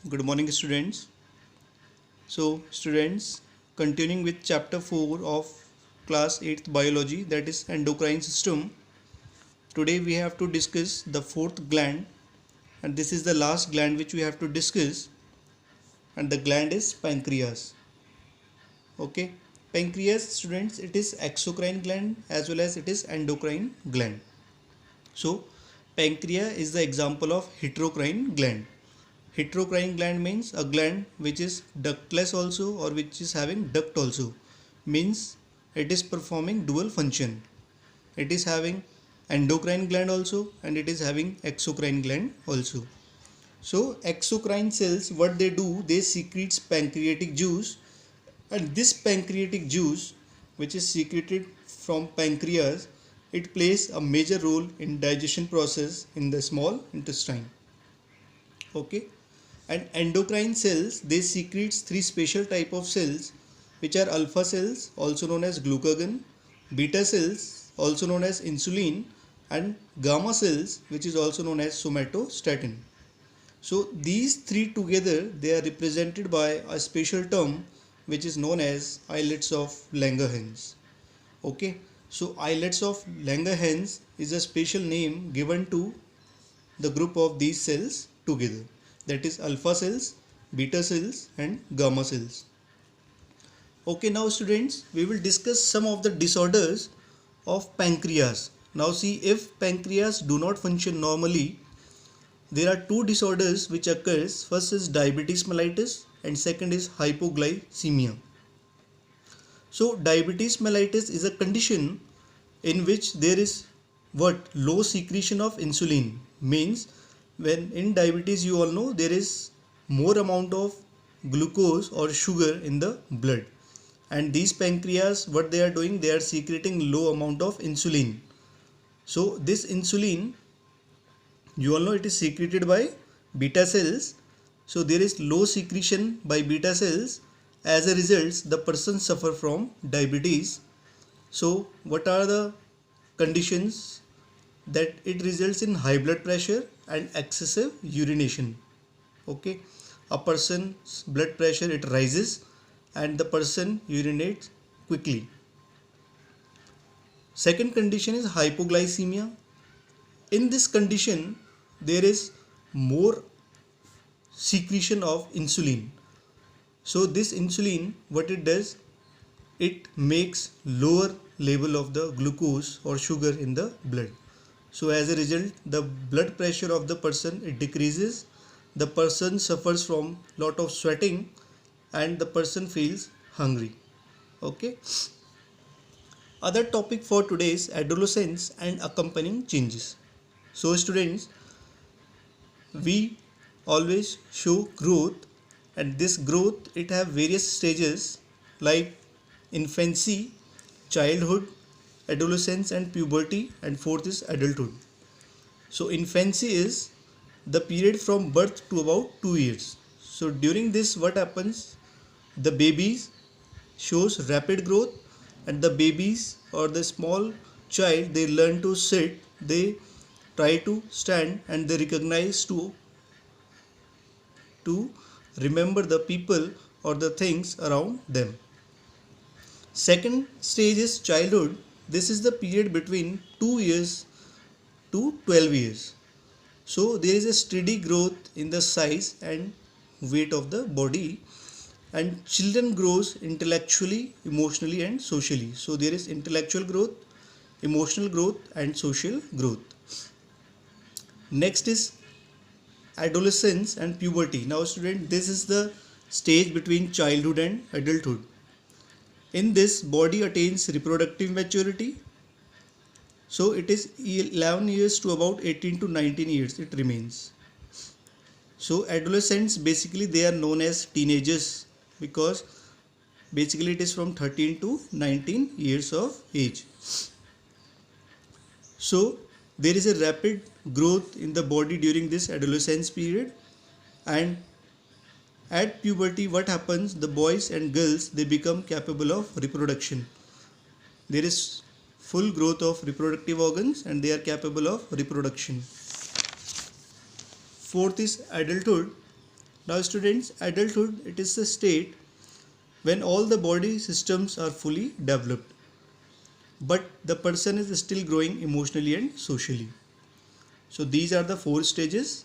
Good morning, students. So, students, continuing with chapter 4 of class 8th biology, that is endocrine system. Today we have to discuss the fourth gland, and this is the last gland which we have to discuss, and the gland is pancreas. Okay, pancreas, students, it is exocrine gland as well as it is endocrine gland. So, pancreas is the example of heterocrine gland. Heterocrine gland means a gland which is ductless also or which is having duct also, means it is performing dual function. It is having endocrine gland also and it is having exocrine gland also. So exocrine cells, what they do, they secretes pancreatic juice, and this pancreatic juice which is secreted from pancreas, it plays a major role in digestion process in the small intestine. Okay, and endocrine cells, they secretes three special type of cells which are alpha cells also known as glucagon, beta cells also known as insulin, and gamma cells which is also known as somatostatin. So these three together, they are represented by a special term which is known as islets of Langerhans. Okay, so islets of Langerhans is a special name given to the group of these cells together, that is alpha cells, beta cells and gamma cells. Okay, now students, we will discuss some of the disorders of pancreas. Now see, if pancreas do not function normally, there are two disorders which occurs. First is diabetes mellitus and second is hypoglycemia. So diabetes mellitus is a condition in which there is low secretion of insulin, means when in diabetes, you all know, there is more amount of glucose or sugar in the blood, and these pancreas, what they are doing, they are secreting low amount of insulin. So this insulin, you all know, it is secreted by beta cells. So there is low secretion by beta cells. As a result, the person suffer from diabetes. So what are the conditions? That it results in high blood pressure and excessive urination. Okay, a person's blood pressure, it rises and the person urinates quickly. Second condition is hypoglycemia. In this condition, there is more secretion of insulin. So this insulin, what it does, it makes lower level of the glucose or sugar in the blood. So as a result, the blood pressure of the person, it decreases. The person suffers from lot of sweating and the person feels hungry. Okay. Other topic for today is adolescence and accompanying changes. So students, we always show growth, and this growth, it have various stages like infancy, childhood, adolescence and puberty, and fourth is adulthood. So infancy is the period from birth to about 2 years. So during this, what happens, the babies shows rapid growth, and the babies or the small child, they learn to sit, they try to stand, and they recognize to remember the people or the things around them. Second stage is childhood. This is the period between 2 years to 12 years. So there is a steady growth in the size and weight of the body, and children grows intellectually, emotionally and socially. So there is intellectual growth, emotional growth and social growth. Next is adolescence and puberty. Now student, this is the stage between childhood and adulthood. In this, body attains reproductive maturity. So it is 11 years to about 18 to 19 years it remains. So adolescents, basically they are known as teenagers because basically it is from 13 to 19 years of age. So there is a rapid growth in the body during this adolescence period, and at puberty, what happens, the boys and girls, they become capable of reproduction. There is full growth of reproductive organs and they are capable of reproduction. Fourth is adulthood. Now students, adulthood, it is a state when all the body systems are fully developed, but the person is still growing emotionally and socially. So these are the four stages.